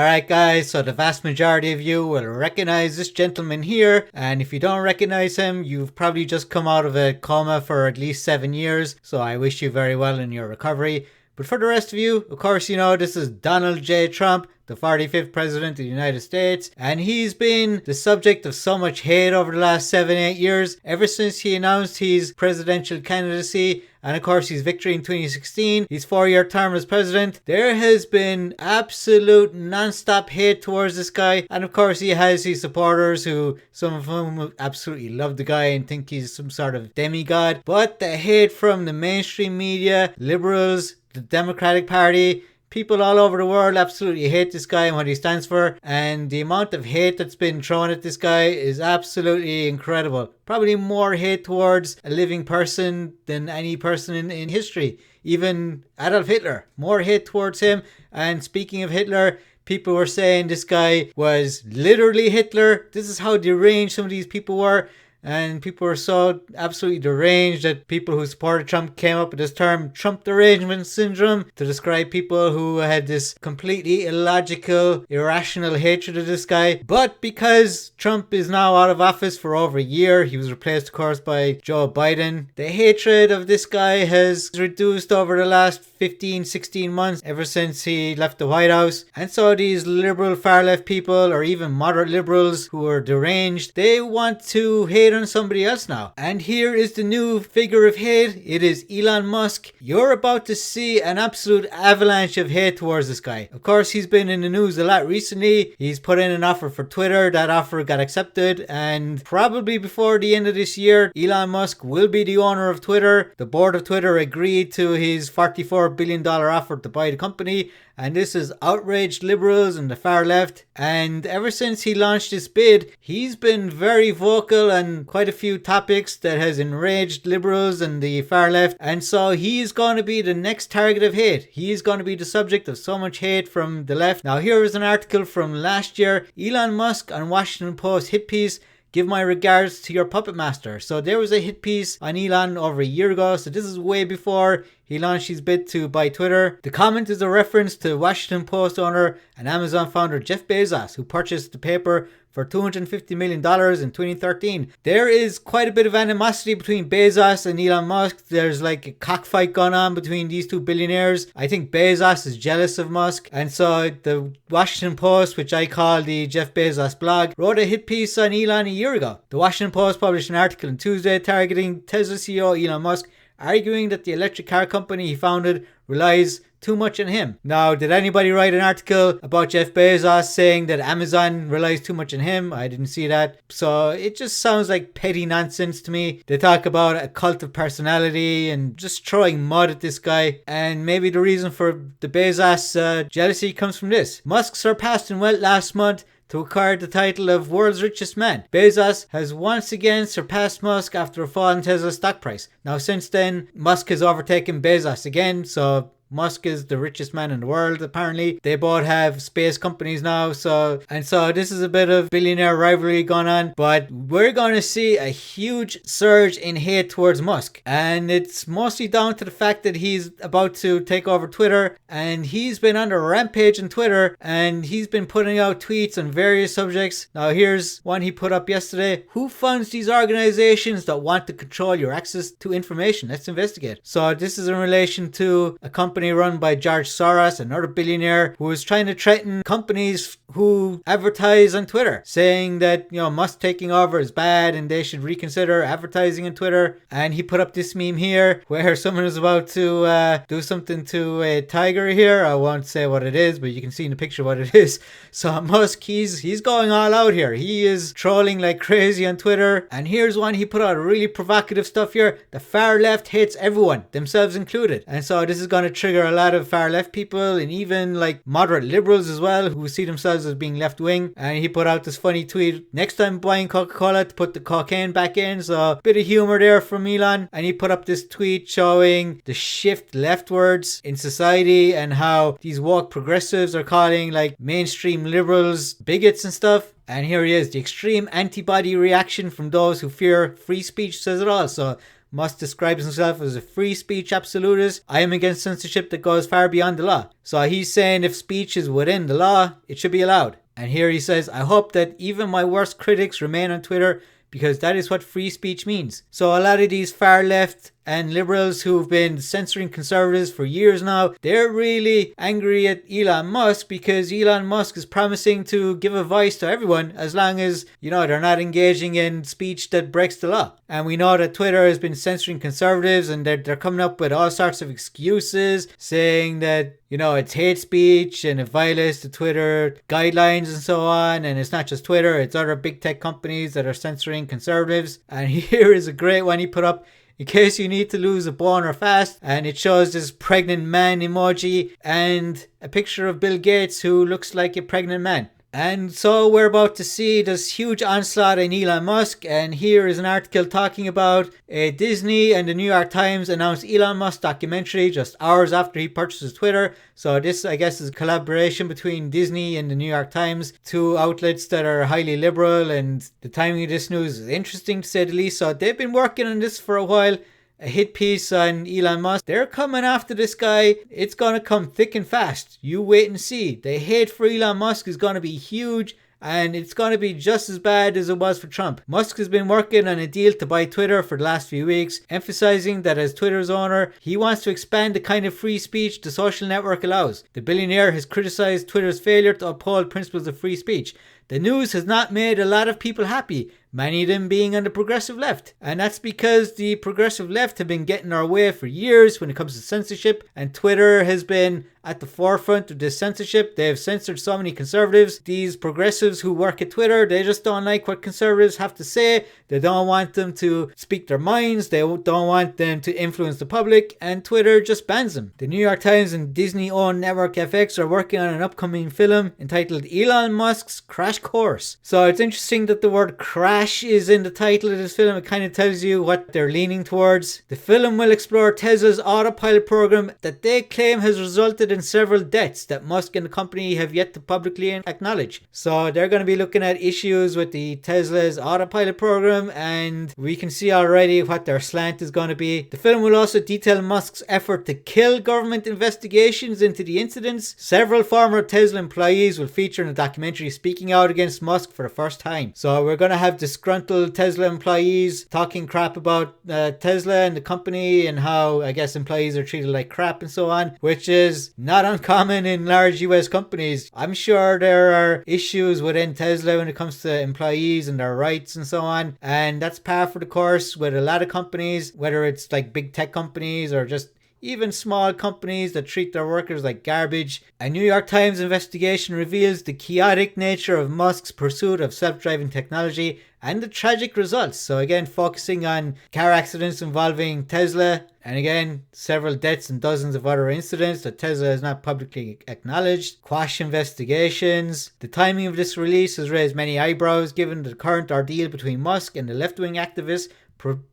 Alright guys, so the vast majority of you will recognize this gentleman here, and if you don't recognize him, you've probably just come out of a coma for at least 7 years, so I wish you very well in your recovery. But for the rest of you, of course you know this is Donald J. Trump, the 45th President of the United States, and he's been the subject of so much hate over the last 7-8 years, ever since he announced his presidential candidacy, and of course his victory in 2016, his 4-year term as president. There has been absolute non-stop hate towards this guy, and of course he has his supporters who, some of whom absolutely love the guy and think he's some sort of demigod, but the hate from the mainstream media, liberals, the Democratic Party, people all over the world absolutely hate this guy and what he stands for, and the amount of hate that's been thrown at this guy is absolutely incredible. Probably more hate towards a living person than any person in history. Even Adolf Hitler, more hate towards him. And speaking of Hitler, people were saying this guy was literally Hitler. This is how deranged some of these people were. And people were so absolutely deranged that people who supported Trump came up with this term, Trump derangement syndrome, to describe people who had this completely illogical, irrational hatred of this guy. But because Trump is now out of office for over a year, he was replaced, of course, by Joe Biden, the hatred of this guy has reduced over the last 15-16 months, ever since he left the White House. And so these liberal far-left people, or even moderate liberals who are deranged, they want to hate on somebody else now. And here is the new figure of hate. It is Elon Musk. You're about to see an absolute avalanche of hate towards this guy. Of course, he's been in the news a lot recently. He's put in an offer for Twitter. That offer got accepted, and probably before the end of this year, Elon Musk will be the owner of Twitter. The board of Twitter agreed to his $44 billion offer to buy the company, and this has outraged liberals and the far left. And ever since he launched this bid, he's been very vocal on quite a few topics that has enraged liberals and the far left. And so he's going to be the next target of hate. He's going to be the subject of so much hate from the left. Now here is an article from last year. Elon Musk on Washington Post hit piece, "Give my regards to your puppet master." So there was a hit piece on Elon over a year ago. So this is way before he launched his bid to buy Twitter. The comment is a reference to Washington Post owner and Amazon founder Jeff Bezos, who purchased the paper for $250 million in 2013. There is quite a bit of animosity between Bezos and Elon Musk. There's like a cockfight going on between these two billionaires. I think Bezos is jealous of Musk. And so the Washington Post, which I call the Jeff Bezos blog, wrote a hit piece on Elon a year ago. The Washington Post published an article on Tuesday targeting Tesla CEO Elon Musk, arguing that the electric car company he founded relies too much on him. Now, did anybody write an article about Jeff Bezos saying that Amazon relies too much on him? I didn't see that. So it just sounds like petty nonsense to me. They talk about a cult of personality and just throwing mud at this guy. And maybe the reason for the Bezos jealousy comes from this. Musk surpassed in wealth last month to acquire the title of world's richest man. Bezos has once again surpassed Musk after a fall in Tesla's stock price. Now since then, Musk has overtaken Bezos again, so Musk is the richest man in the world, apparently. They both have space companies now, so this is a bit of billionaire rivalry going on, but we're going to see a huge surge in hate towards Musk, and it's mostly down to the fact that he's about to take over Twitter, and he's been on a rampage on Twitter, and he's been putting out tweets on various subjects. Now here's one he put up yesterday. "Who funds these organizations that want to control your access to information? Let's investigate." So this is in relation to a company run by George Soros, another billionaire, who is trying to threaten companies who advertise on Twitter, saying that, you know, Musk taking over is bad and they should reconsider advertising on Twitter. And he put up this meme here where someone is about to do something to a tiger here. I won't say what it is, but you can see in the picture what it is. So Musk, he's going all out here. He is trolling like crazy on Twitter. And here's one he put out, really provocative stuff here. "The far left hates everyone, themselves included." And so this is going to trigger a lot of far left people and even like moderate liberals as well, who see themselves as being left wing. And he put out this funny tweet: "Next time buying Coca-Cola, to put the cocaine back in." So a bit of humor there from Elon. And he put up this tweet showing the shift leftwards in society and how these woke progressives are calling like mainstream liberals bigots and stuff. And here he is. The extreme antibody reaction from those who fear free speech says it all. So Musk describes himself as a free speech absolutist. I am against censorship that goes far beyond the law. So he's saying if speech is within the law, it should be allowed. And here he says, I hope that even my worst critics remain on Twitter because that is what free speech means. So a lot of these far left and liberals who've been censoring conservatives for years now, they're really angry at Elon Musk because Elon Musk is promising to give a voice to everyone as long as, they're not engaging in speech that breaks the law. And we know that Twitter has been censoring conservatives and they're coming up with all sorts of excuses saying that, it's hate speech and it violates the Twitter guidelines and so on. And it's not just Twitter, it's other big tech companies that are censoring conservatives. And here is a great one he put up. In case you need to lose a boner fast, and it shows this pregnant man emoji and a picture of Bill Gates who looks like a pregnant man. And so we're about to see this huge onslaught on Elon Musk, and here is an article talking about Disney and the New York Times announced Elon Musk documentary just hours after he purchases Twitter. So this, I guess, is a collaboration between Disney and the New York Times, two outlets that are highly liberal, and the timing of this news is interesting to say the least. So they've been working on this for a while. A hit piece on Elon Musk. They're coming after this guy. It's going to come thick and fast. You wait and see. The hate for Elon Musk is going to be huge, and it's going to be just as bad as it was for Trump. Musk has been working on a deal to buy Twitter for the last few weeks, emphasizing that as Twitter's owner, he wants to expand the kind of free speech the social network allows. The billionaire has criticized Twitter's failure to uphold principles of free speech. The news has not made a lot of people happy, many of them being on the progressive left. And that's because the progressive left have been getting our way for years when it comes to censorship, and Twitter has been at the forefront of this censorship. They have censored so many conservatives. These progressives who work at Twitter, they just don't like what conservatives have to say. They don't want them to speak their minds. They don't want them to influence the public, and Twitter just bans them. The New York Times and Disney-owned Network FX are working on an upcoming film entitled Elon Musk's Crash Course. So it's interesting that the word crash is in the title of this film. It kind of tells you what they're leaning towards. The film will explore Tesla's autopilot program that they claim has resulted in several deaths that Musk and the company have yet to publicly acknowledge. So they're going to be looking at issues with the Tesla's autopilot program, and we can see already what their slant is going to be. The film will also detail Musk's effort to kill government investigations into the incidents. Several former Tesla employees will feature in the documentary speaking out against Musk for the first time. So we're going to have disgruntled Tesla employees talking crap about Tesla and the company and how, I guess, employees are treated like crap and so on, which is not uncommon in large US companies. I'm sure there are issues within Tesla when it comes to employees and their rights and so on, and that's par for the course with a lot of companies, whether it's like big tech companies or just even small companies that treat their workers like garbage. A New York Times investigation reveals the chaotic nature of Musk's pursuit of self-driving technology and the tragic results. So again, focusing on car accidents involving Tesla, and again, several deaths and dozens of other incidents that Tesla has not publicly acknowledged. Quash investigations. The timing of this release has raised many eyebrows given the current ordeal between Musk and the left-wing activists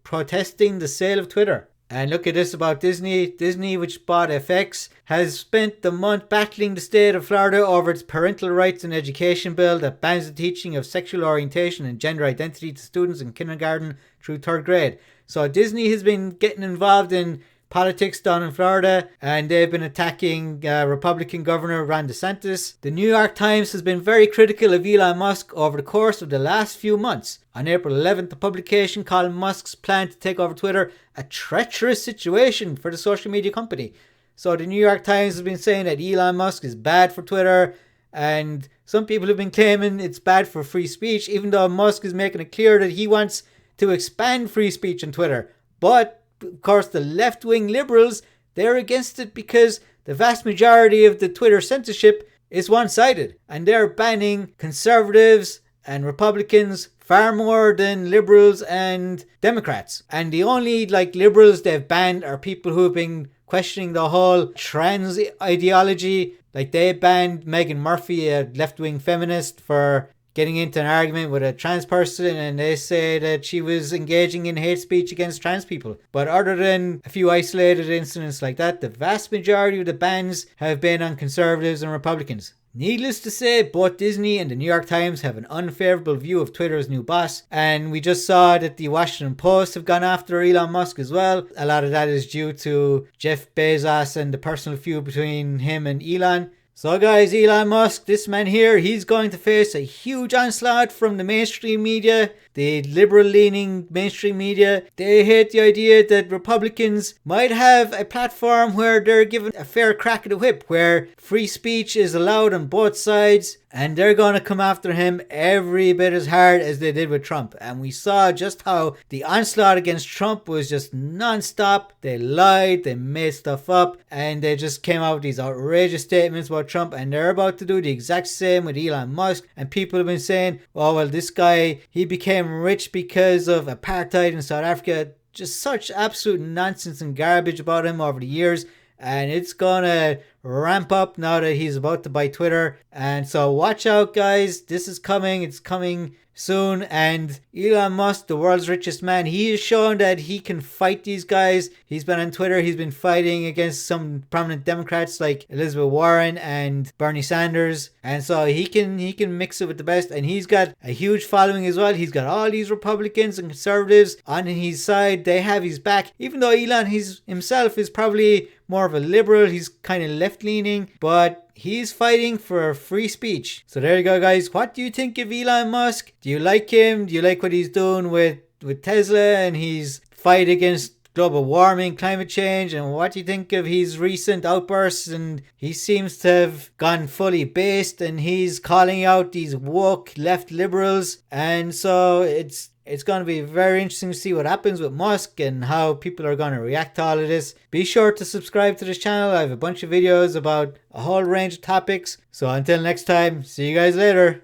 protesting the sale of Twitter. And look at this about Disney. Disney, which bought FX, has spent the month battling the state of Florida over its parental rights and education bill that bans the teaching of sexual orientation and gender identity to students in kindergarten through third grade. So Disney has been getting involved in politics down in Florida, and they've been attacking Republican Governor Ron DeSantis. The New York Times has been very critical of Elon Musk over the course of the last few months. On April 11th, the publication called Musk's plan to take over Twitter a treacherous situation for the social media company. So the New York Times has been saying that Elon Musk is bad for Twitter, and some people have been claiming it's bad for free speech, even though Musk is making it clear that he wants to expand free speech on Twitter. But of course, the left-wing liberals, they're against it because the vast majority of the Twitter censorship is one-sided, and they're banning conservatives and Republicans far more than liberals and Democrats. And the only liberals they've banned are people who've been questioning the whole trans ideology. Like they banned Meghan Murphy, a left-wing feminist, for getting into an argument with a trans person, and they say that she was engaging in hate speech against trans people. But other than a few isolated incidents like that, the vast majority of the bans have been on conservatives and Republicans. Needless to say, both Disney and the New York Times have an unfavorable view of Twitter's new boss, and we just saw that the Washington Post have gone after Elon Musk as well. A lot of that is due to Jeff Bezos and the personal feud between him and Elon. So guys, Elon Musk, this man here, he's going to face a huge onslaught from the mainstream media, the liberal-leaning mainstream media. They hate the idea that Republicans might have a platform where they're given a fair crack at the whip, where free speech is allowed on both sides, and they're going to come after him every bit as hard as they did with Trump. And we saw just how the onslaught against Trump was just non-stop. They lied, they made stuff up, and they just came out with these outrageous statements about Trump, and they're about to do the exact same with Elon Musk. And people have been saying, oh well, this guy, he became rich because of apartheid in South Africa. Just such absolute nonsense and garbage about him over the years, and it's gonna ramp up now that he's about to buy Twitter. And so watch out, guys, this is coming. It's coming soon. And Elon Musk, the world's richest man, he has shown that he can fight these guys. He's been on Twitter, he's been fighting against some prominent Democrats like Elizabeth Warren and Bernie Sanders, and so he can mix it with the best. And he's got a huge following as well. He's got all these Republicans and conservatives on his side. They have his back, even though Elon himself is probably more of a liberal. He's kind of left-leaning, but he's fighting for free speech. So there you go, guys. What do you think of Elon Musk? Do you like him? Do you like what he's doing with Tesla and his fight against global warming, climate change? And what do you think of his recent outbursts? And he seems to have gone fully based, and he's calling out these woke left liberals. And so it's going to be very interesting to see what happens with Musk and how people are going to react to all of this. Be sure to subscribe to this channel. I have a bunch of videos about a whole range of topics. So until next time, see you guys later.